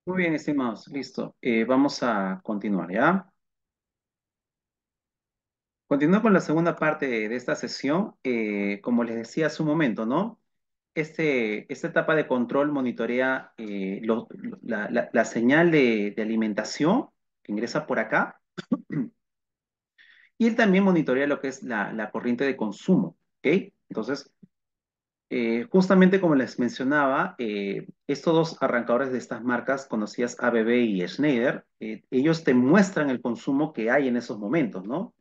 Muy bien, estimados, listo. Vamos a continuar, ¿ya? Continúo con la segunda parte de esta sesión. Como les decía hace un momento, ¿no? Esta etapa de control monitorea la señal de alimentación que ingresa por acá y él también monitorea lo que es la corriente de consumo, ¿ok? Entonces, justamente como les mencionaba, estos dos arrancadores de estas marcas conocidas ABB y Schneider, ellos te muestran el consumo que hay en esos momentos, ¿no?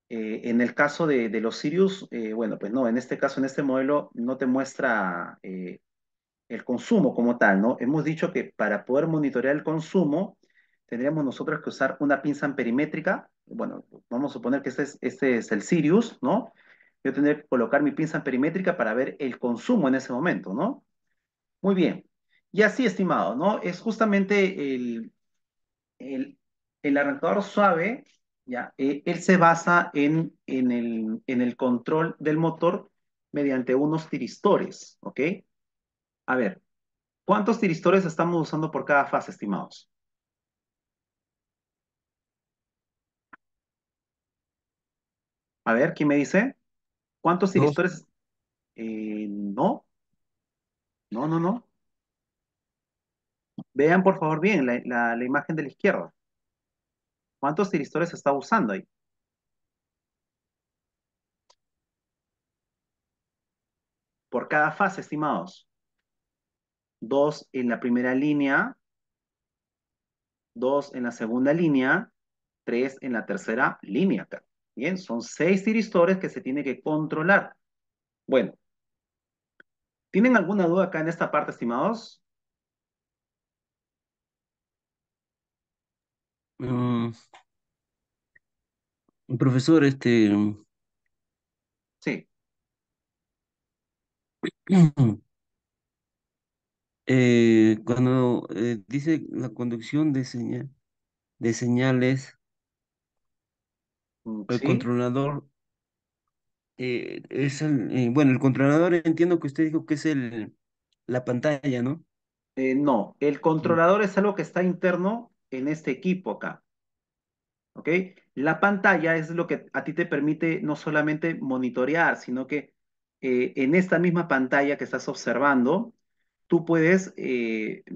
En el caso de los Sirius, bueno, pues no, en este caso, en este modelo, no te muestra el consumo como tal, ¿no? Hemos dicho que para poder monitorear el consumo, tendríamos nosotros que usar una pinza amperimétrica. Bueno, vamos a suponer que este es el Sirius, ¿no? Yo tendría que colocar mi pinza amperimétrica para ver el consumo en ese momento, ¿no? Muy bien. Y así, estimado, ¿no? Es justamente el, el arrancador suave, ¿ya? Él se basa en el control del motor mediante unos tiristores, ¿ok? A ver, ¿cuántos tiristores estamos usando por cada fase, estimados? A ver, ¿quién me dice? ¿Cuántos Dos. tiristores? No, no, no, no. Vean por favor bien la imagen de la izquierda. ¿Cuántos tiristores está usando ahí? Por cada fase, estimados. Dos en la primera línea, dos en la segunda línea, tres en la tercera línea acá. Bien, son seis tiristores que se tiene que controlar. Bueno, ¿tienen alguna duda acá en esta parte, estimados? Mm, Profesor, Sí, cuando dice la conducción de señales, el sí. controlador bueno, el controlador entiendo que usted dijo que es la pantalla, ¿no? No, el Mm. controlador es algo que está interno en este equipo acá. ¿Ok? La pantalla es lo que a ti te permite no solamente monitorear, sino que en esta misma pantalla que estás observando, tú puedes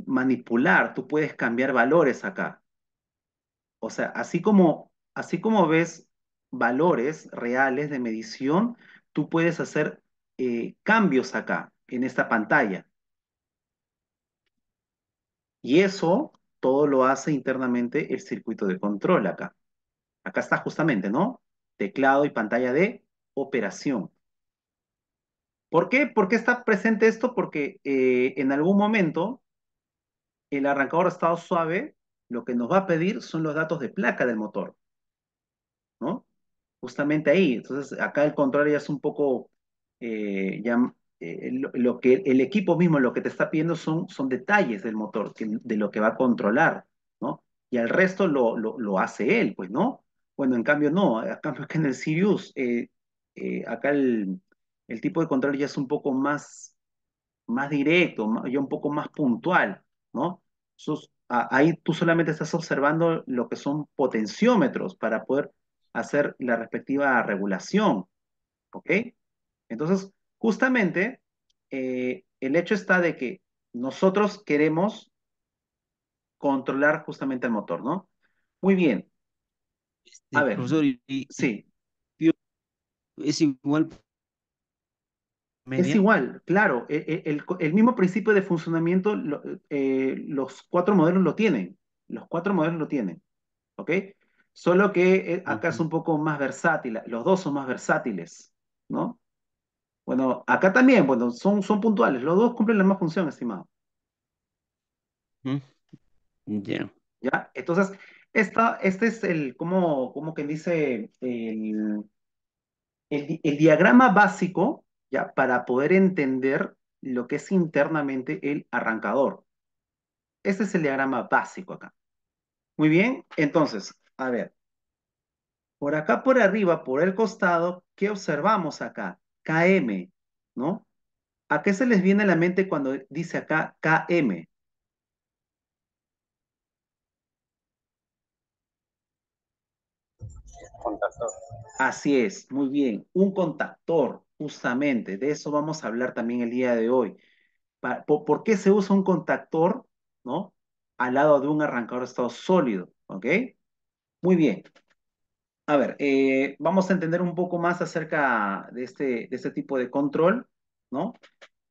manipular, tú puedes cambiar valores acá. O sea, así como ves valores reales de medición, tú puedes hacer cambios acá, en esta pantalla. Y eso todo lo hace internamente el circuito de control acá. Acá está justamente, ¿no? Teclado y pantalla de operación. ¿Por qué? ¿Por qué está presente esto? Porque en algún momento el arrancador de estado suave lo que nos va a pedir son los datos de placa del motor, ¿no? Justamente ahí. Entonces, acá el control ya es un poco, ya, lo que el equipo mismo lo que te está pidiendo son detalles del motor, de lo que va a controlar, ¿no? Y al resto lo hace él, pues, ¿no? Bueno, en cambio no, a cambio que en el Sirius, acá el tipo de control ya es un poco más directo, ya un poco más puntual, ¿no? Ahí tú solamente estás observando lo que son potenciómetros para poder hacer la respectiva regulación, ¿ok? Entonces, justamente, el hecho está de que nosotros queremos controlar justamente el motor, ¿no? Muy bien, a ver, Profesor, y sí, es igual es media. igual, claro, el mismo principio de funcionamiento, los cuatro modelos lo tienen, los cuatro modelos lo tienen. ¿Ok? Solo que acá es Ujú, un poco más versátil, los dos son más versátiles, ¿no? Bueno, acá también, bueno, son puntuales, los dos cumplen la misma función, estimado, ujú, ya. ¿ya? Entonces, este es como que dice, el diagrama básico, ¿ya? Para poder entender lo que es internamente el arrancador. Este es el diagrama básico acá. Muy bien, entonces, a ver. Por acá por arriba, por el costado, ¿qué observamos acá? KM, ¿no? ¿A qué se les viene a la mente cuando dice acá KM? Así es, muy bien. Un contactor, justamente, de eso vamos a hablar también el día de hoy. ¿Por qué se usa un contactor, ¿no? Al lado de un arrancador de estado sólido, ¿ok? Muy bien. A ver, vamos a entender un poco más acerca de este tipo de control, ¿no?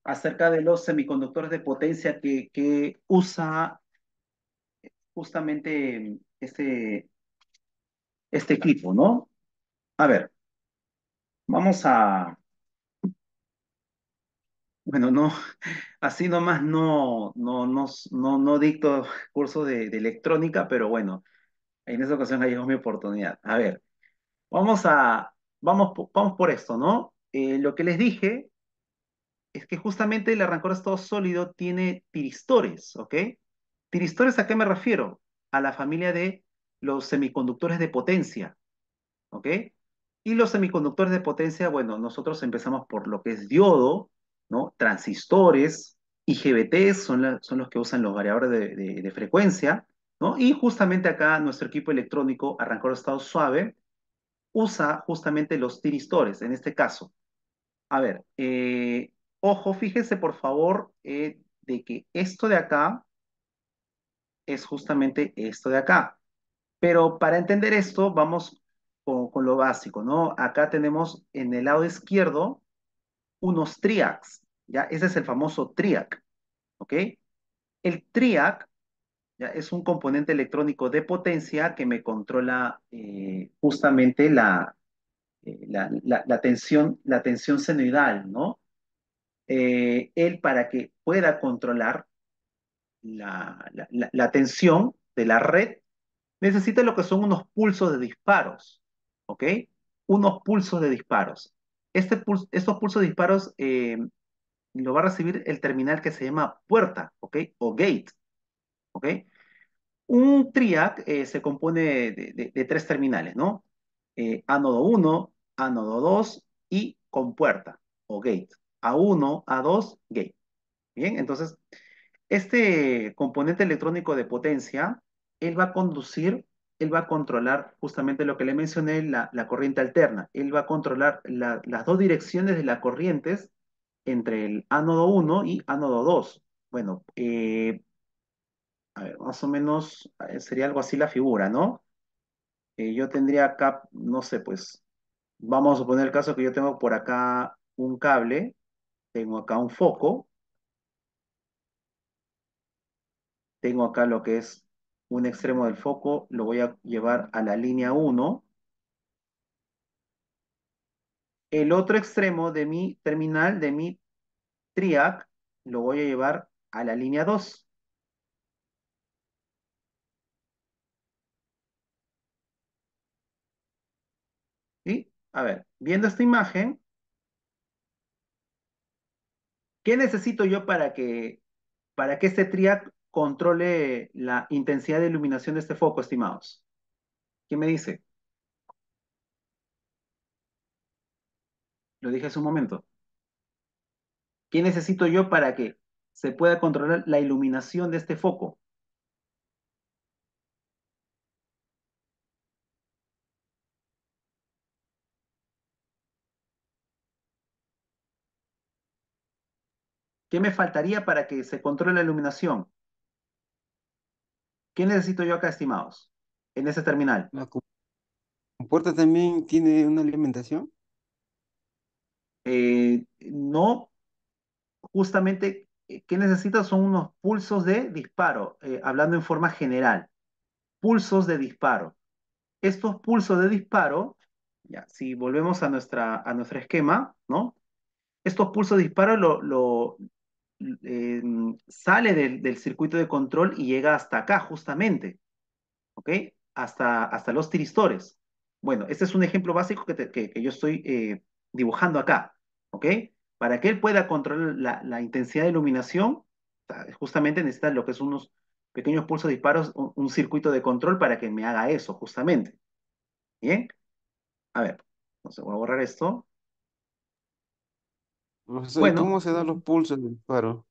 Acerca de los semiconductores de potencia que usa justamente este equipo, ¿no? A ver, vamos a, bueno, no, así nomás no dicto curso de electrónica, pero bueno, en esta ocasión ha llegado mi oportunidad. A ver, vamos por esto, ¿no? Lo que les dije es que justamente el arrancador de estado sólido tiene tiristores, ¿ok? ¿Tiristores a qué me refiero? A la familia de los semiconductores de potencia, ¿ok? Y los semiconductores de potencia, bueno, nosotros empezamos por lo que es diodo, ¿no? Transistores, IGBTs son los que usan los variadores de frecuencia, ¿no? Y justamente acá nuestro equipo electrónico, arrancador de estado suave, usa justamente los tiristores, en este caso. A ver, ojo, fíjese por favor de que esto de acá es justamente esto de acá. Pero para entender esto, vamos con lo básico, ¿no? Acá tenemos en el lado izquierdo unos triacs, ¿ya? Ese es el famoso triac, ¿ok? El triac, ¿ya? Es un componente electrónico de potencia que me controla justamente la tensión senoidal, ¿no? Él para que pueda controlar la tensión de la red, necesita lo que son unos pulsos de disparos, ¿ok? Unos pulsos de disparos. Estos pulsos de disparos lo va a recibir el terminal que se llama puerta, ¿ok? O gate, ¿ok? Un triac se compone de tres terminales, ¿no? Ánodo uno, ánodo 2 y compuerta o gate. A1, A2, gate. Bien, entonces este componente electrónico de potencia, él va a conducir, él va a controlar justamente lo que le mencioné, la corriente alterna. Él va a controlar las dos direcciones de las corrientes entre el ánodo uno y ánodo 2. Bueno, a ver, más o menos sería algo así la figura, ¿no? Yo tendría acá, no sé, pues, vamos a suponer el caso que yo tengo por acá un cable, tengo acá un foco, tengo acá lo que es un extremo del foco, lo voy a llevar a la línea uno. El otro extremo de mi terminal, de mi triac, lo voy a llevar a la línea 2. ¿Sí? A ver, viendo esta imagen, ¿qué necesito yo para que este triac controle la intensidad de iluminación de este foco, estimados? ¿Quién me dice? Lo dije hace un momento. ¿Qué necesito yo para que se pueda controlar la iluminación de este foco? ¿Qué me faltaría para que se controle la iluminación? ¿Qué necesito yo acá, estimados? En ese terminal. La compuerta también tiene una alimentación. No, justamente, ¿qué necesito? Son unos pulsos de disparo, hablando en forma general. Pulsos de disparo. Estos pulsos de disparo, ya, si volvemos a a nuestro esquema, ¿no? Estos pulsos de disparo eh, sale del circuito de control y llega hasta acá, justamente. ¿Ok? Hasta los tiristores. Bueno, este es un ejemplo básico que yo estoy dibujando acá, ¿ok? Para que él pueda controlar la intensidad de iluminación, o sea, justamente necesita lo que es unos pequeños pulsos disparos, un circuito de control para que me haga eso, justamente. ¿Bien? A ver, entonces voy a borrar esto. Profesor, ¿y Bueno, cómo se dan los pulsos del disparo?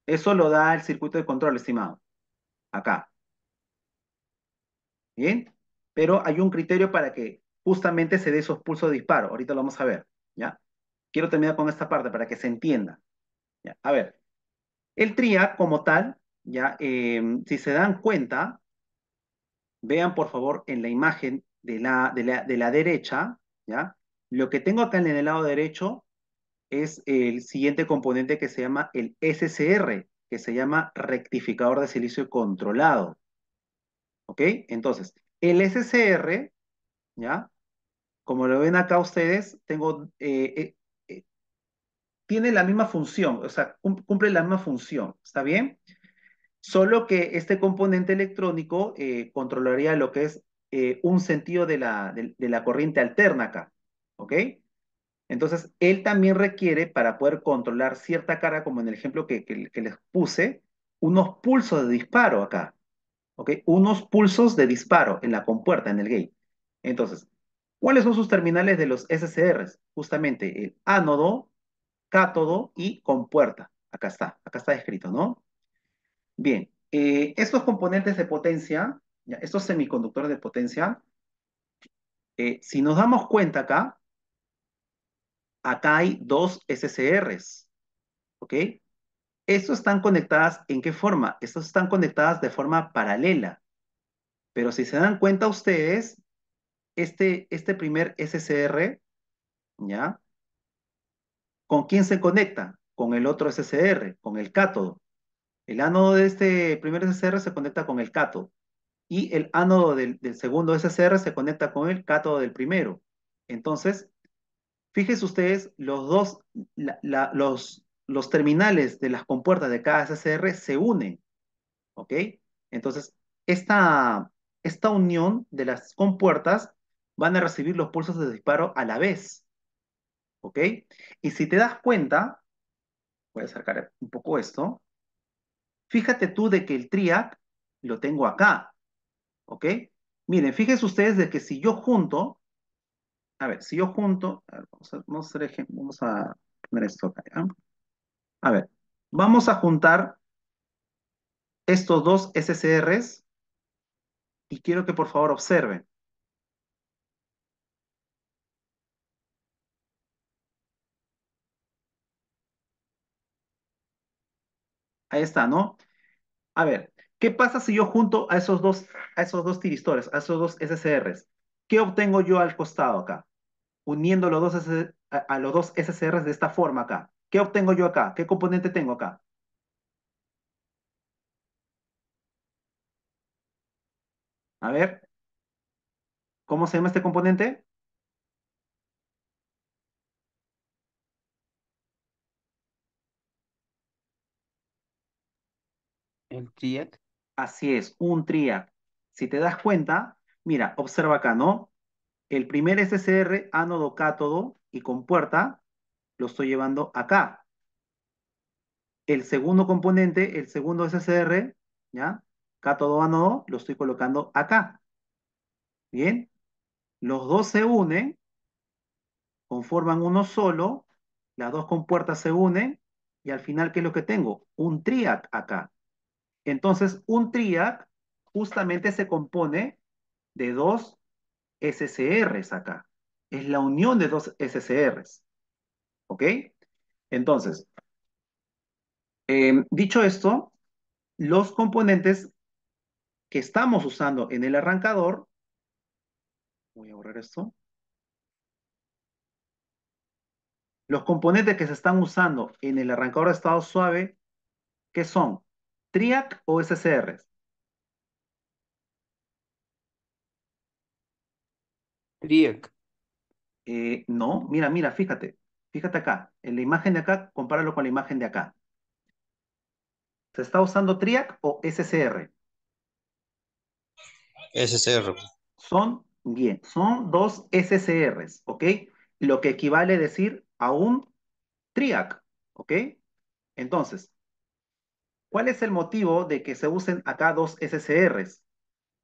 eso lo da el circuito de control, estimado, acá. ¿Bien? pero hay un criterio para que justamente se dé esos pulsos de disparo. Ahorita lo vamos a ver, ¿ya? Quiero terminar con esta parte para que se entienda, ¿ya? A ver, el TRIAC como tal, ¿ya? Si se dan cuenta, vean por favor en la imagen de la derecha, ¿ya? Lo que tengo acá en el lado derecho es el siguiente componente que se llama el SCR, que se llama rectificador de silicio controlado, ¿ok? Entonces, el SCR, ¿ya? Como lo ven acá ustedes, tiene la misma función, o sea, cumple la misma función, ¿está bien? Solo que este componente electrónico controlaría lo que es un sentido de la corriente alterna acá, ¿ok? Entonces, él también requiere, para poder controlar cierta carga, como en el ejemplo que les puse, unos pulsos de disparo acá, ¿ok? Unos pulsos de disparo en la compuerta, en el gate. Entonces, ¿cuáles son sus terminales de los SCRs? Justamente el ánodo, cátodo y compuerta. Acá está escrito, ¿no? Bien, estos componentes de potencia, ya, estos semiconductores de potencia, si nos damos cuenta acá hay dos SCRs, ¿ok? Estos están conectadas, ¿en qué forma? Estos están conectadas de forma paralela, pero si se dan cuenta ustedes, este primer SCR, ¿ya? ¿Con quién se conecta? Con el otro SCR, con el cátodo. El ánodo de este primer SCR se conecta con el cátodo y el ánodo del segundo SCR se conecta con el cátodo del primero. Entonces, fíjense ustedes, los terminales de las compuertas de cada SCR se unen, ¿ok? Entonces, esta, esta unión de las compuertas van a recibir los pulsos de disparo a la vez, ¿ok? Y si te das cuenta, voy a acercar un poco esto, fíjate tú de que el TRIAC lo tengo acá, ¿ok? Miren, fíjense ustedes de que si yo junto, a ver, si yo junto, a ver, vamos a poner esto acá, ¿ya? A ver, vamos a juntar estos dos SCRs y quiero que por favor observen. Ahí está, ¿no? A ver, ¿qué pasa si yo junto a esos dos tiristores, a esos dos SCRs? ¿Qué obtengo yo al costado acá? Uniendo a los dos SCRs de esta forma acá. ¿Qué obtengo yo acá? ¿Qué componente tengo acá? A ver, ¿cómo se llama este componente? El TRIAC. Así es, un triac. Si te das cuenta, mira, observa acá, ¿no? El primer SCR, ánodo, cátodo y compuerta, lo estoy llevando acá. El segundo componente, el segundo SCR, ¿ya? Cátodo, ánodo, lo estoy colocando acá. Bien, los dos se unen, conforman uno solo, las dos compuertas se unen y al final, ¿qué es lo que tengo? Un triac acá. Entonces, un triac justamente se compone de dos SCRs acá. Es la unión de dos SCRs. ¿Ok? Entonces, dicho esto, los componentes que estamos usando en el arrancador, voy a borrar esto, los componentes que se están usando en el arrancador de estado suave, ¿qué son? ¿TRIAC o SCRs? TRIAC. No, mira, mira, fíjate acá, en la imagen de acá, compáralo con la imagen de acá. ¿Se está usando TRIAC o SCR? SCR. Son dos SCRs, ¿ok? Lo que equivale a decir a un TRIAC, ¿ok? Entonces, ¿cuál es el motivo de que se usen acá dos SCRs?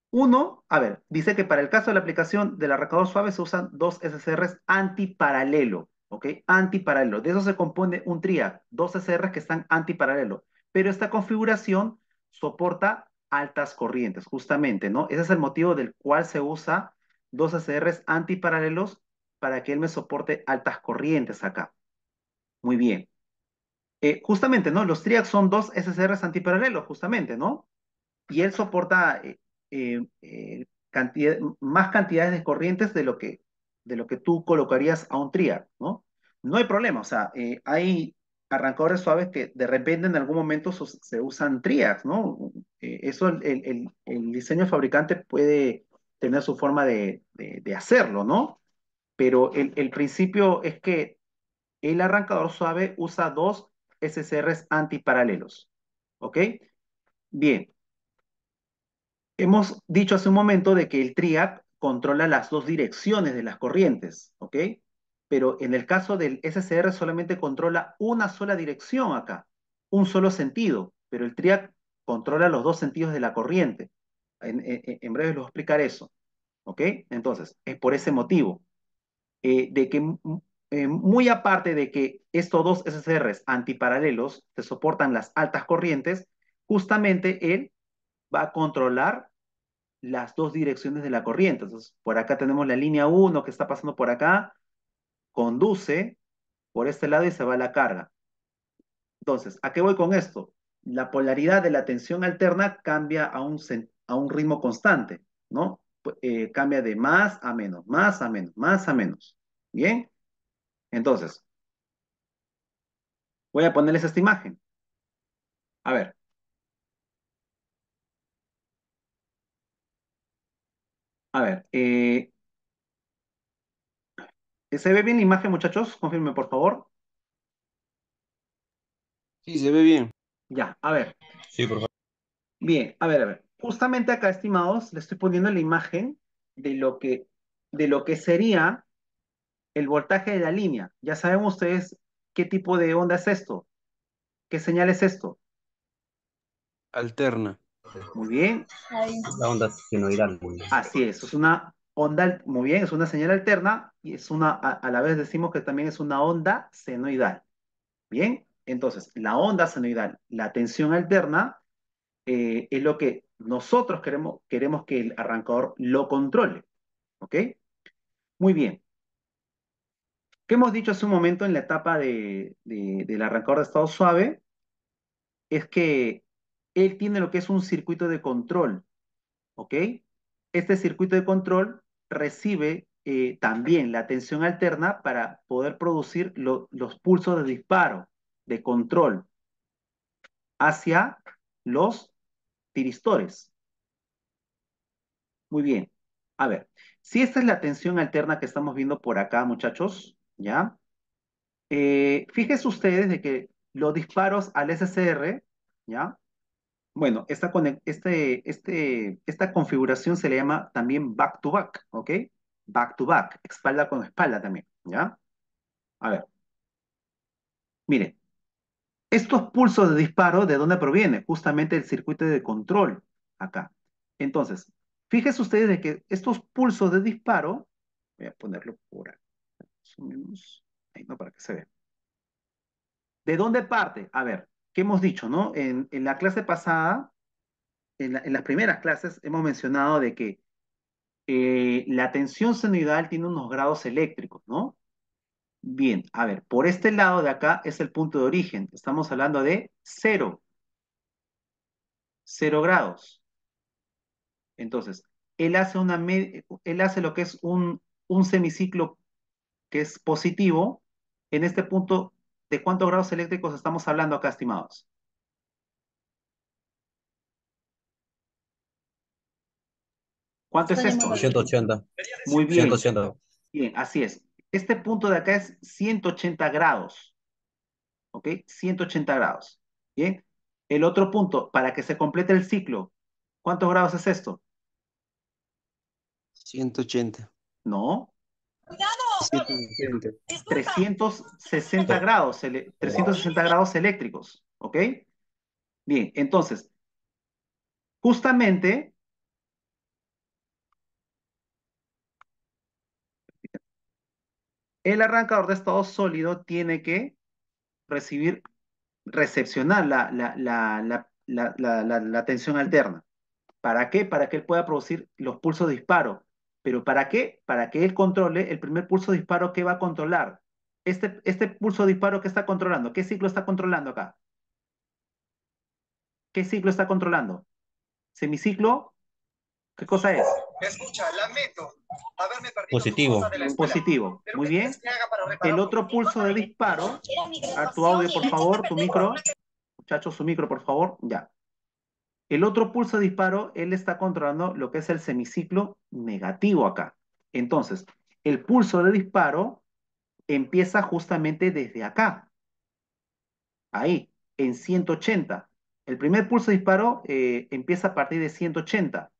Uno, a ver, dice que para el caso de la aplicación del arrancador suave se usan dos SCRs antiparalelo, ¿ok? Antiparalelo. De eso se compone un TRIAC, dos SCRs que están antiparalelo. Pero esta configuración soporta altas corrientes, justamente, ¿no? Ese es el motivo del cual se usa dos SCRs antiparalelos para que él me soporte altas corrientes acá. Muy bien. Justamente, ¿no? Los TRIAC son dos SCRs antiparalelos, justamente, ¿no? Y él soporta más cantidades de corrientes de lo que tú colocarías a un triac, ¿no? No hay problema, o sea, hay arrancadores suaves que de repente en algún momento se usan triacs, ¿no? Eso el diseño fabricante puede tener su forma de hacerlo, ¿no? Pero el principio es que el arrancador suave usa dos SCRs antiparalelos, ¿ok? Bien, hemos dicho hace un momento de que el TRIAC controla las dos direcciones de las corrientes, ¿ok? Pero en el caso del SCR solamente controla una sola dirección acá, un solo sentido, pero el TRIAC controla los dos sentidos de la corriente. En breve les voy a explicar eso, ¿ok? Entonces, es por ese motivo, de que muy aparte de que estos dos SCRs antiparalelos te soportan las altas corrientes, justamente él va a controlar las dos direcciones de la corriente. Entonces, por acá tenemos la línea uno que está pasando por acá, conduce por este lado y se va a la carga. Entonces, ¿a qué voy con esto? La polaridad de la tensión alterna cambia a un ritmo constante, ¿no? Cambia de más a menos, más a menos, más a menos. ¿Bien? Entonces, voy a ponerles esta imagen. A ver, a ver. ¿Se ve bien la imagen, muchachos? Confirme, por favor. Sí, se ve bien. Ya, a ver. Sí, por favor. Bien, a ver, a ver. Justamente acá, estimados, le estoy poniendo la imagen de de lo que sería el voltaje de la línea. Ya saben ustedes qué tipo de onda es esto, qué señal es esto. Alterna. Muy bien, La onda senoidal. así es una onda, muy bien, es una señal alterna y es a la vez decimos que también es una onda senoidal. Bien, entonces, la onda senoidal, la tensión alterna, es lo que nosotros queremos que el arrancador lo controle. ¿Ok? Muy bien. ¿Qué hemos dicho hace un momento en la etapa del arrancador de estado suave? Es que él tiene lo que es un circuito de control, ¿ok? Este circuito de control recibe también la tensión alterna para poder producir los pulsos de disparo, de control, hacia los tiristores. Muy bien. A ver, si esta es la tensión alterna que estamos viendo por acá, muchachos, ¿ya? Fíjense ustedes de que los disparos al SCR, ¿ya? Bueno, esta configuración se le llama también back to back, ¿ok? Back to back, espalda con espalda también, ¿ya? A ver, miren, estos pulsos de disparo, ¿de dónde provienen? Justamente del circuito de control, acá. Entonces, fíjense ustedes de que estos pulsos de disparo, voy a ponerlo por acá, más o menos, ahí no, para que se vea. ¿De dónde parte? A ver, ¿qué hemos dicho, no? En la clase pasada, en las primeras clases, hemos mencionado de que la tensión senoidal tiene unos grados eléctricos, ¿no? Bien, a ver, por este lado de acá es el punto de origen. Estamos hablando de cero grados. Entonces, él hace lo que es un semiciclo que es positivo. En este punto, ¿de cuántos grados eléctricos estamos hablando acá, estimados? ¿Cuánto es esto? 180. Muy bien, 180. bien, así es. Este punto de acá es 180 grados, ¿ok? 180 grados. Bien. El otro punto, para que se complete el ciclo, ¿cuántos grados es esto? 180. No, 160. 360 grados, 360 grados eléctricos, ¿ok? Bien, entonces, justamente, el arrancador de estado sólido tiene que recepcionar la tensión alterna. ¿Para qué? Para que él pueda producir los pulsos de disparo. ¿Pero para qué? Para que él controle el primer pulso de disparo que va a controlar. Este pulso de disparo que está controlando, ¿qué ciclo está controlando acá? ¿Qué ciclo está controlando? ¿Semiciclo? ¿Qué cosa es? Escucha, lamento haberme perdido positivo. Tu cosa de la escuela. Positivo. Pero Muy ¿qué quieres bien. que haga para El repararlo? otro pulso de disparo, a tu audio, por favor, tu micro. Muchachos, su micro, por favor. Ya. El otro pulso de disparo, él está controlando lo que es el semiciclo negativo acá. Entonces, el pulso de disparo empieza justamente desde acá, ahí, en 180. El primer pulso de disparo empieza a partir de 180.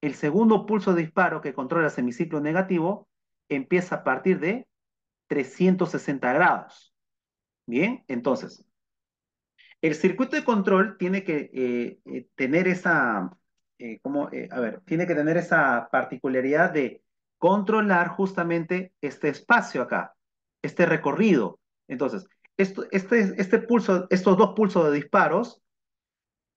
El segundo pulso de disparo que controla el semiciclo negativo empieza a partir de 360 grados. Bien, entonces, el circuito de control tiene que tener esa, a ver, tiene que tener esa particularidad de controlar justamente este espacio acá, este recorrido. Entonces, este pulso, estos dos pulsos de disparos,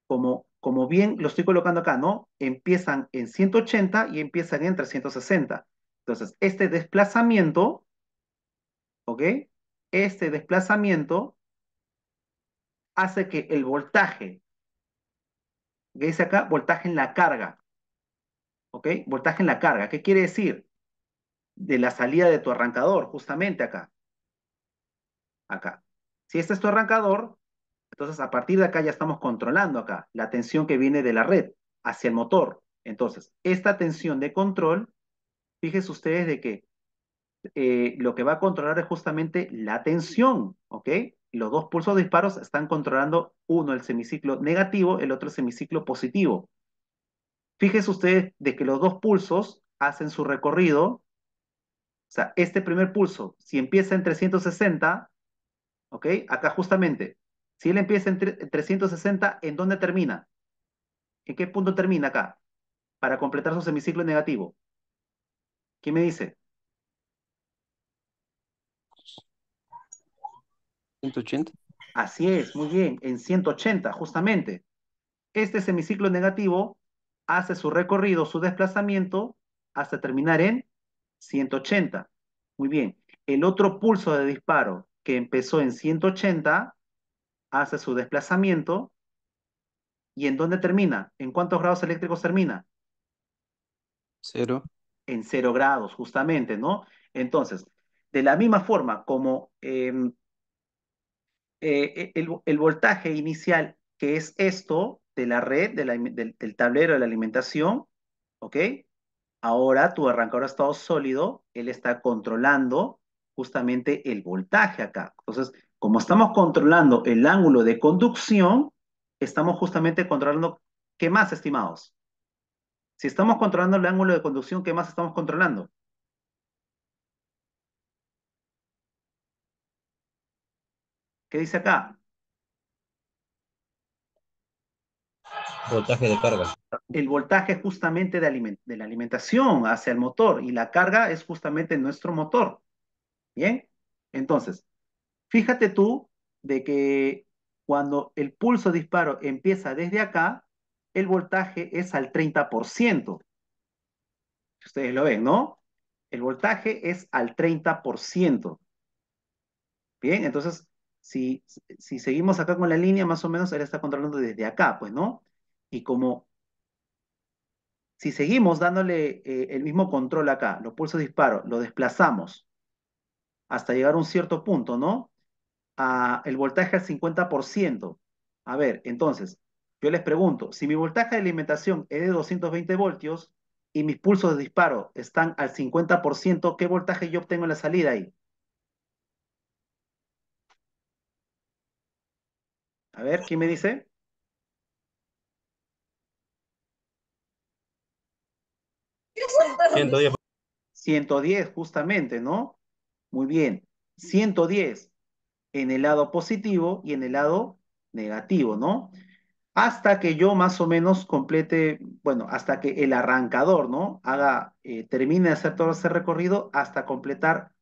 como bien lo estoy colocando acá, ¿no? Empiezan en 180 y empiezan en 360. Entonces, este desplazamiento, ¿ok? Este desplazamiento hace que el voltaje que dice acá, voltaje en la carga, ¿ok? Voltaje en la carga. ¿Qué quiere decir? De la salida de tu arrancador, justamente acá, acá. Si este es tu arrancador, entonces a partir de acá ya estamos controlando acá la tensión que viene de la red hacia el motor. Entonces, esta tensión de control, fíjense ustedes de que lo que va a controlar es justamente la tensión, ¿ok? Los dos pulsos de disparos están controlando uno el semiciclo negativo, el otro el semiciclo positivo. Fíjense ustedes de que los dos pulsos hacen su recorrido, o sea, este primer pulso, si empieza en 360, ¿ok? Acá justamente, si él empieza en 360, ¿en dónde termina? ¿En qué punto termina acá? Para completar su semiciclo negativo. ¿Quién me dice? 180. Así es, muy bien, en 180, justamente. Este semiciclo negativo hace su recorrido, su desplazamiento, hasta terminar en 180. Muy bien. El otro pulso de disparo que empezó en 180 hace su desplazamiento. ¿Y en dónde termina? ¿En cuántos grados eléctricos termina? 0. En 0 grados, justamente, ¿no? Entonces, de la misma forma como el voltaje inicial, que es esto de la red, del tablero de la alimentación, ¿ok? Ahora tu arrancador a estado sólido, él está controlando justamente el voltaje acá. Entonces, como estamos controlando el ángulo de conducción, estamos justamente controlando, ¿qué más, estimados? Si estamos controlando el ángulo de conducción, ¿qué más estamos controlando? ¿Qué dice acá? Voltaje de carga. El voltaje justamente de la alimentación hacia el motor y la carga es justamente nuestro motor. ¿Bien? Entonces, fíjate tú de que cuando el pulso disparo empieza desde acá, el voltaje es al 30%. Ustedes lo ven, ¿no? El voltaje es al 30%. Bien, entonces, si seguimos acá con la línea, más o menos él está controlando desde acá, pues, ¿no? Y como si seguimos dándole el mismo control acá, los pulsos disparo, lo desplazamos hasta llegar a un cierto punto, ¿no? El voltaje al 50%. A ver, entonces, yo les pregunto, si mi voltaje de alimentación es de 220 voltios y mis pulsos de disparo están al 50%, ¿qué voltaje yo obtengo en la salida ahí? A ver, ¿quién me dice? 110. 110, justamente, ¿no? Muy bien. 110 en el lado positivo y en el lado negativo, ¿no? Hasta que yo más o menos complete, bueno, hasta que el arrancador, ¿no? Termine de hacer todo ese recorrido hasta completar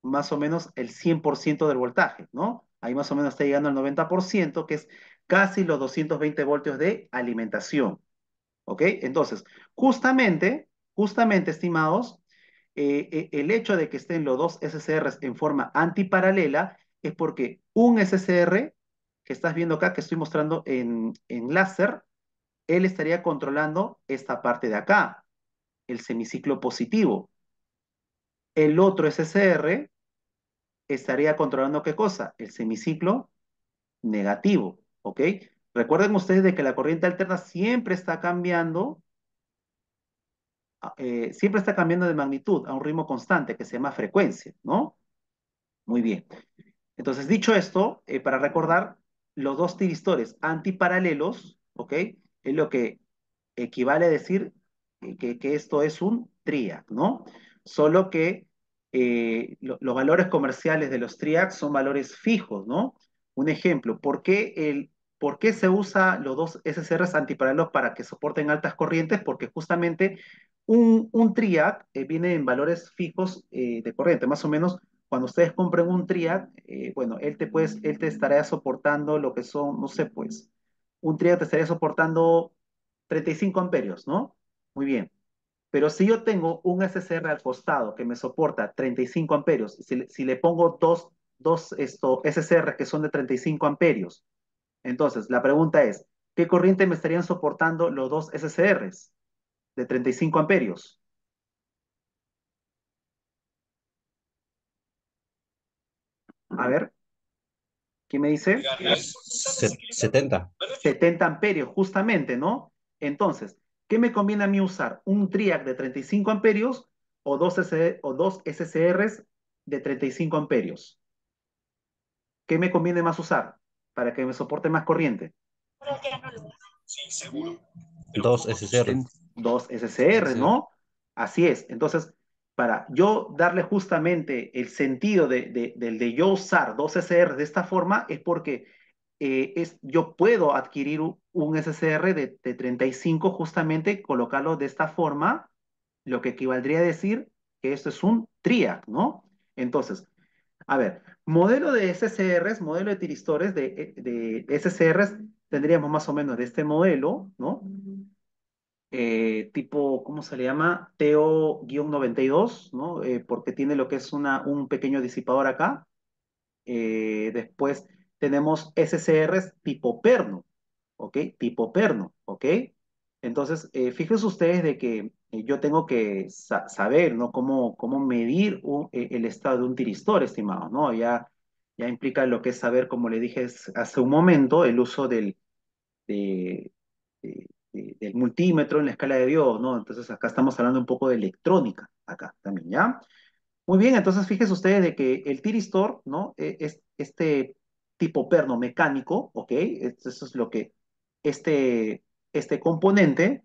más o menos el 100% del voltaje, ¿no? Ahí más o menos está llegando al 90%, que es casi los 220 voltios de alimentación. ¿Ok? Entonces, justamente, estimados, el hecho de que estén los dos SCRs en forma antiparalela es porque un SCR que estás viendo acá, que estoy mostrando en láser, él estaría controlando esta parte de acá, el semiciclo positivo. El otro SCR estaría controlando ¿qué cosa? El semiciclo negativo, ¿ok? Recuerden ustedes de que la corriente alterna siempre está cambiando de magnitud a un ritmo constante que se llama frecuencia, ¿no? Muy bien. Entonces, dicho esto, para recordar, los dos tiristores antiparalelos, ¿ok? Es lo que equivale a decir que esto es un triac, ¿no? Solo que los valores comerciales de los triacs son valores fijos, ¿no? Un ejemplo, ¿por qué se usa los dos SCRs antiparalelos para que soporten altas corrientes? Porque justamente un triac viene en valores fijos de corriente, más o menos cuando ustedes compren un triac, bueno, él te estará soportando lo que son, no sé, pues, un triac te estaría soportando 35 amperios, ¿no? Muy bien. Pero si yo tengo un SCR al costado que me soporta 35 amperios, si le pongo dos SCR que son de 35 amperios, entonces la pregunta es, ¿qué corriente me estarían soportando los dos SCRs de 35 amperios? A ver, ¿quién me dice? 70. 70 amperios, justamente, ¿no? Entonces, ¿qué me conviene a mí usar? ¿Un triac de 35 amperios o dos SCRs de 35 amperios? ¿Qué me conviene más usar para que me soporte más corriente? Dos SCR. En- Dos SCR, SSR. ¿no? Así es. Entonces, para yo darle justamente el sentido del de yo usar dos SCR de esta forma es porque yo puedo adquirir un SCR de 35 justamente, colocarlo de esta forma, lo que equivaldría a decir que esto es un triac, ¿no? Entonces, a ver, modelo de SCRs, modelo de tiristores de SCRs, tendríamos más o menos de este modelo, ¿no? Tipo, ¿cómo se le llama? TO-92, ¿no? Porque tiene lo que es un pequeño disipador acá. Después tenemos SCRs tipo perno, ¿ok? Tipo perno, ¿ok? Entonces, fíjense ustedes de que yo tengo que saber, ¿no? Cómo medir el estado de un tiristor, estimado, ¿no? Ya implica lo que es saber, como le dije hace un momento, el uso de- del multímetro en la escala de Dios, ¿no? Entonces, acá estamos hablando un poco de electrónica, acá también, ¿ya? Muy bien, entonces fíjense ustedes de que el tiristor, ¿no? Es este tipo perno mecánico, ¿ok? Eso es lo que este, este componente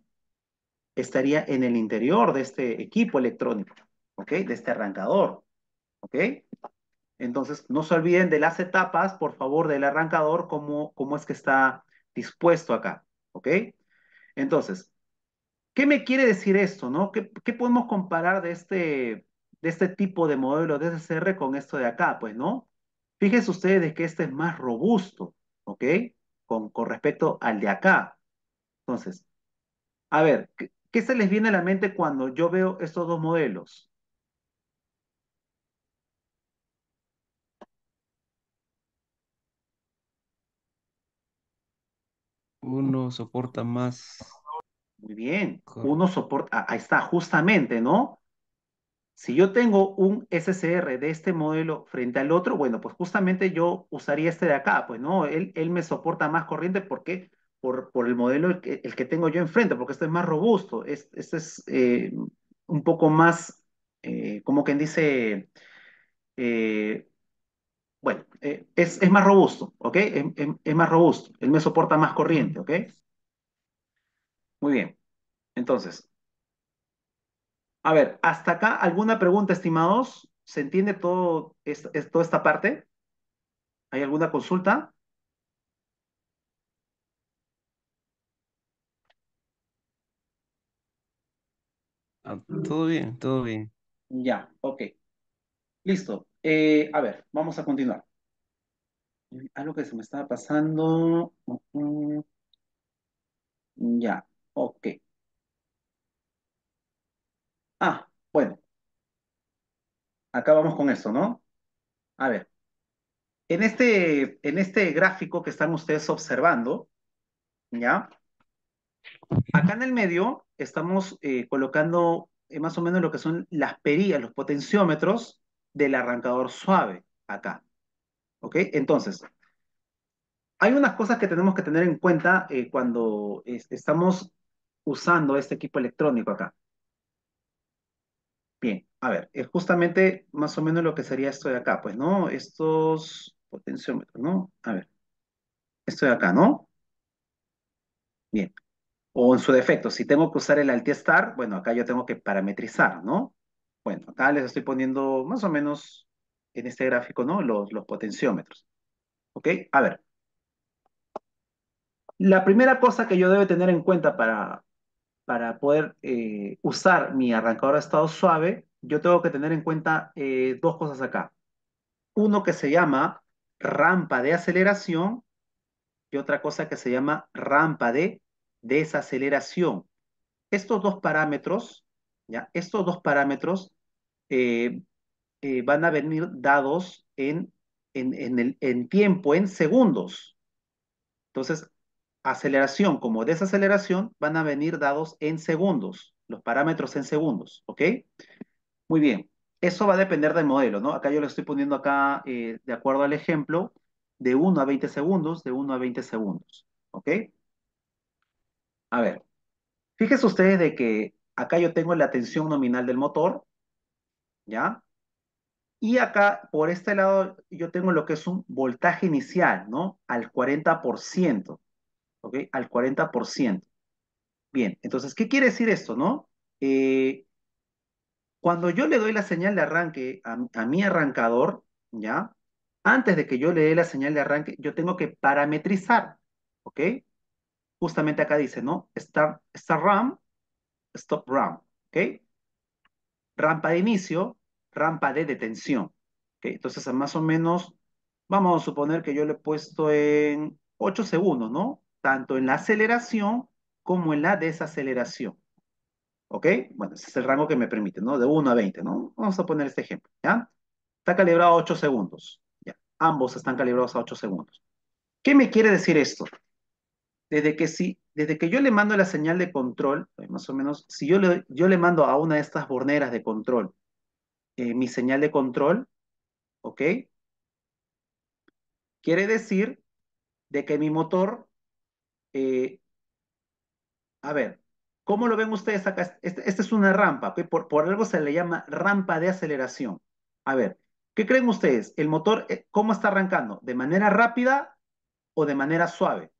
estaría en el interior de este equipo electrónico, ¿ok? De este arrancador, ¿ok? Entonces, no se olviden de las etapas, por favor, del arrancador, cómo es que está dispuesto acá, ¿ok? Entonces, ¿qué me quiere decir esto, no? ¿Qué podemos comparar de este tipo de modelo de SSR con esto de acá? Pues, ¿no? Fíjense ustedes de que este es más robusto, ¿ok? Con respecto al de acá. Entonces, a ver, ¿qué se les viene a la mente cuando yo veo estos dos modelos? Uno soporta más. Muy bien, cor- uno soporta, ahí está, justamente, ¿no? Si yo tengo un SCR de este modelo frente al otro, bueno, pues justamente yo usaría este de acá, pues, ¿no? Él me soporta más corriente porque por el modelo el que tengo yo enfrente, porque este es más robusto, este es un poco más, como quien dice, eh, bueno, es más robusto, ¿ok? Es más robusto, él me soporta más corriente, ¿ok? Muy bien, entonces, a ver, hasta acá, ¿alguna pregunta, estimados? ¿Se entiende toda esta parte? ¿Hay alguna consulta? Ah, todo bien, todo bien. Ya, ok. Listo. A ver, vamos a continuar. Algo que se me estaba pasando. Ya, ok. acá vamos con esto, ¿no? A ver, en este gráfico que están ustedes observando, ¿ya? Acá en el medio estamos colocando más o menos lo que son las perillas, los potenciómetros del arrancador suave, acá, ¿ok? Entonces, hay unas cosas que tenemos que tener en cuenta cuando estamos usando este equipo electrónico acá. Bien, a ver, es justamente más o menos lo que sería esto de acá, pues, ¿no? Estos potenciómetros, ¿no? A ver, esto de acá, ¿no? Bien. O en su defecto, si tengo que usar el Altiestar, bueno, acá yo tengo que parametrizar, ¿no? Bueno, acá les estoy poniendo más o menos en este gráfico, ¿no? Los potenciómetros, ¿ok? A ver, la primera cosa que yo debo tener en cuenta para poder usar mi arrancador a estado suave, yo tengo que tener en cuenta dos cosas acá. Uno que se llama rampa de aceleración y otra cosa que se llama rampa de desaceleración. Estos dos parámetros, ¿ya? Estos dos parámetros eh, van a venir dados en tiempo, en segundos. Entonces, aceleración como desaceleración van a venir dados en segundos, los parámetros en segundos, ¿ok? Muy bien. Eso va a depender del modelo, ¿no? Acá yo lo estoy poniendo acá, de acuerdo al ejemplo, de 1 a 20 segundos, de 1 a 20 segundos, ¿ok? A ver, fíjense ustedes de que acá yo tengo la tensión nominal del motor, ¿ya? Y acá, por este lado, yo tengo lo que es un voltaje inicial, ¿no? Al 40%, ¿ok? Al 40%. Bien, entonces, ¿qué quiere decir esto, no? Eh, Cuando yo le doy la señal de arranque a mi arrancador, ¿ya? Antes de que yo le dé la señal de arranque, yo tengo que parametrizar, ¿ok? Justamente acá dice, ¿no? Start ramp, stop ramp, ¿ok? Rampa de inicio, rampa de detención, ¿ok? Entonces, más o menos, vamos a suponer que yo le he puesto en 8 segundos, ¿no? Tanto en la aceleración como en la desaceleración. ¿Ok? Bueno, ese es el rango que me permite, ¿no? De 1 a 20, ¿no? Vamos a poner este ejemplo, ¿ya? Está calibrado a 8 segundos, ¿ya? Ambos están calibrados a 8 segundos. ¿Qué me quiere decir esto? Desde que yo le mando la señal de control, más o menos, si yo le mando a una de estas borneras de control mi señal de control, ¿ok? Quiere decir de que mi motor, eh, a ver, ¿cómo lo ven ustedes acá? Esta es una rampa, ¿ok? Por algo se le llama rampa de aceleración. A ver, ¿qué creen ustedes? ¿El motor cómo está arrancando? ¿De manera rápida o de manera suave?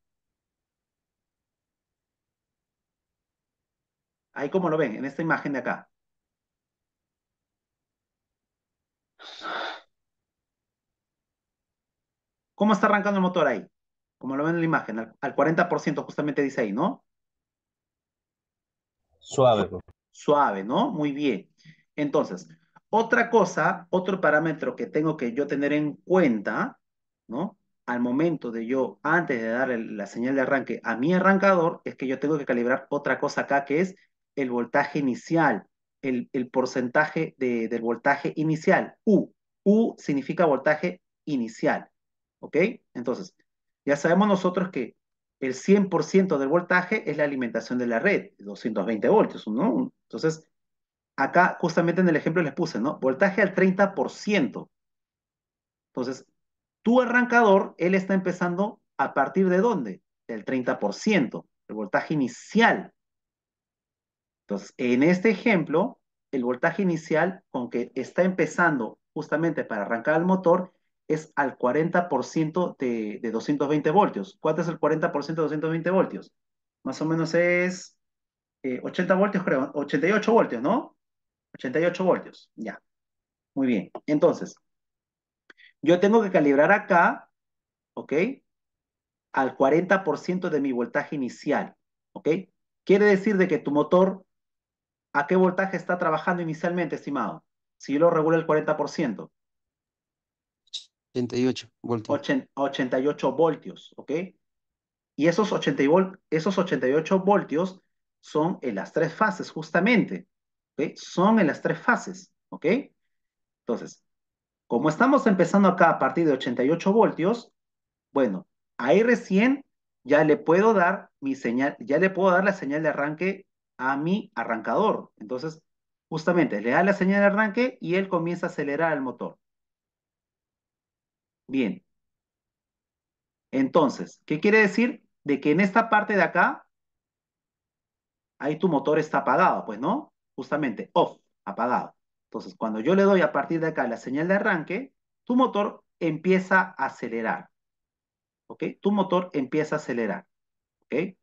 Ahí como lo ven, en esta imagen de acá. ¿Cómo está arrancando el motor ahí? Como lo ven en la imagen, al 40% justamente dice ahí, ¿no? Suave, pues. Suave, ¿no? Muy bien. Entonces, otra cosa, otro parámetro que tengo que yo tener en cuenta, ¿no? Al momento de yo, antes de darle la señal de arranque a mi arrancador, es que yo tengo que calibrar otra cosa acá, que es el voltaje inicial, el porcentaje del voltaje inicial, U. U significa voltaje inicial, ¿ok? Entonces, ya sabemos nosotros que el 100% del voltaje es la alimentación de la red, 220 voltios, ¿no? Entonces, acá justamente en el ejemplo les puse, ¿no? Voltaje al 30%. Entonces, tu arrancador, él está empezando a partir de dónde? Del 30%, el voltaje inicial. Entonces, en este ejemplo, el voltaje inicial con que está empezando justamente para arrancar el motor es al 40% de 220 voltios. ¿Cuánto es el 40% de 220 voltios? Más o menos es 80 voltios, creo. 88 voltios, ¿no? 88 voltios. Ya. Muy bien. Entonces, yo tengo que calibrar acá, ¿ok? Al 40% de mi voltaje inicial, ¿ok? Quiere decir de que tu motor, ¿a qué voltaje está trabajando inicialmente, estimado? Si yo lo regulo el 40%, 88 voltios. 88 voltios, ¿ok? Y esos 88 voltios son en las tres fases, justamente, ¿ok? Son en las tres fases, ¿ok? Entonces, como estamos empezando acá a partir de 88 voltios, bueno, ahí recién ya le puedo dar mi señal, ya le puedo dar la señal de arranque a mi arrancador. Entonces, justamente le da la señal de arranque y él comienza a acelerar el motor. Bien, entonces, ¿qué quiere decir? De que en esta parte de acá, ahí tu motor está apagado, pues, ¿no? Justamente, off, apagado. Entonces, cuando yo le doy a partir de acá la señal de arranque, tu motor empieza a acelerar, ¿ok? Tu motor empieza a acelerar, ¿ok?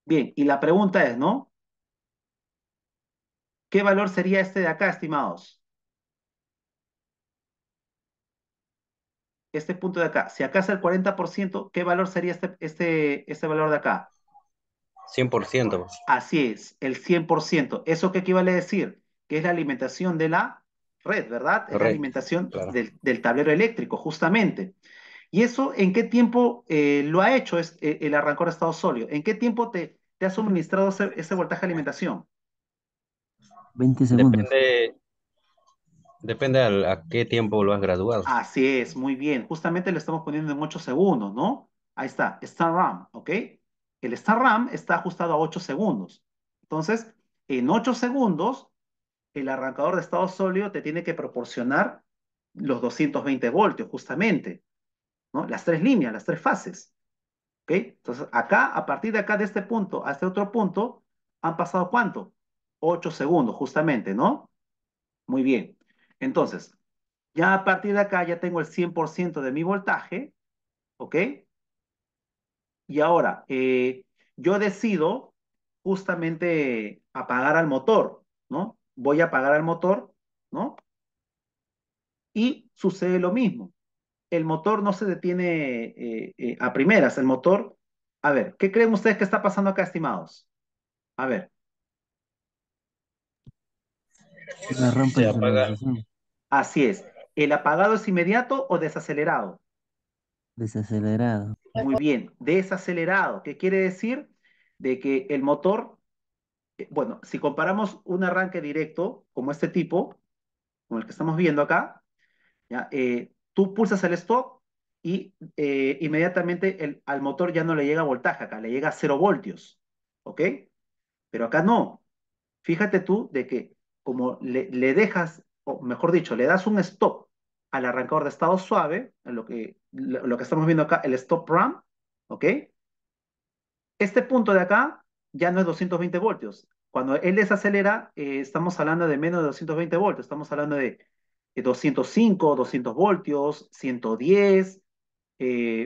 Bien, y la pregunta es, ¿no? ¿Qué valor sería este de acá, estimados? Este punto de acá. Si acá es el 40%, ¿qué valor sería este valor de acá? 100%. Así es, el 100%. ¿Eso qué equivale a decir? Que es la alimentación de la red, ¿verdad? Es la Correcto, alimentación claro. del tablero eléctrico, justamente. ¿Y eso en qué tiempo lo ha hecho el arrancador de estado sólido? ¿En qué tiempo te ha suministrado ese voltaje de alimentación? 20 segundos. Depende, depende a qué tiempo lo has graduado. Así es, muy bien. Justamente lo estamos poniendo en 8 segundos, ¿no? Ahí está, Star RAM, ¿ok? El Star RAM está ajustado a 8 segundos. Entonces, en 8 segundos, el arrancador de estado sólido te tiene que proporcionar los 220 voltios, justamente, ¿no? Las tres líneas, las tres fases, ¿ok? Entonces, acá, a partir de acá, de este punto a este otro punto, han pasado ¿cuánto? 8 segundos, justamente, ¿no? Muy bien. Entonces, ya a partir de acá ya tengo el 100% de mi voltaje, ¿ok? Y ahora, yo decido justamente apagar al motor, ¿no? Voy a apagar al motor, ¿no? Y sucede lo mismo. El motor no se detiene a primeras. El motor, a ver, ¿qué creen ustedes que está pasando acá, estimados? A ver, Una rampa Se de apaga solarización. así es. ¿El apagado es inmediato o desacelerado? Desacelerado. Muy bien, desacelerado. ¿Qué quiere decir? De que el motor, bueno, si comparamos un arranque directo como este tipo, como el que estamos viendo acá, ¿ya? Tú pulsas el stop y inmediatamente al motor ya no le llega voltaje acá, le llega a 0 voltios, ¿ok? Pero acá no. Fíjate tú de que como le dejas, o mejor dicho, le das un stop al arrancador de estado suave, a lo que estamos viendo acá, el stop RAM, ¿ok? Este punto de acá ya no es 220 voltios. Cuando él desacelera, estamos hablando de menos de 220 voltios. Estamos hablando de 205, 200 voltios, 110,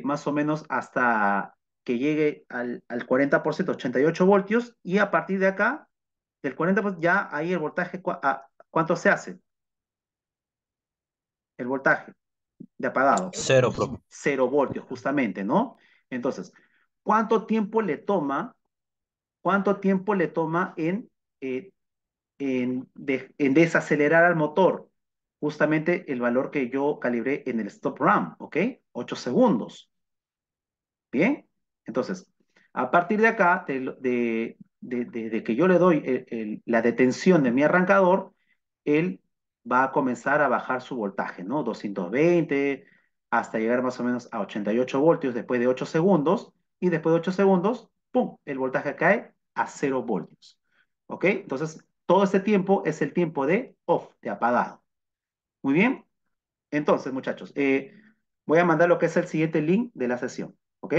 más o menos hasta que llegue al 40%, 88 voltios. Y a partir de acá, del 40%, ya ahí el voltaje, ¿cuánto se hace? El voltaje de apagado. 0. 0 voltios, justamente, ¿no? Entonces, ¿cuánto tiempo le toma? ¿Cuánto tiempo le toma eh, en desacelerar al motor? Justamente el valor que yo calibré en el stop RAM, ¿ok? 8 segundos. Bien, entonces, a partir de acá, de que yo le doy la detención de mi arrancador, él va a comenzar a bajar su voltaje, ¿no? 220 hasta llegar más o menos a 88 voltios después de 8 segundos, y después de 8 segundos, ¡pum!, el voltaje cae a 0 voltios, ¿ok? Entonces, todo este tiempo es el tiempo de off, de apagado. Muy bien, entonces, muchachos, voy a mandar lo que es el siguiente link de la sesión, ¿ok?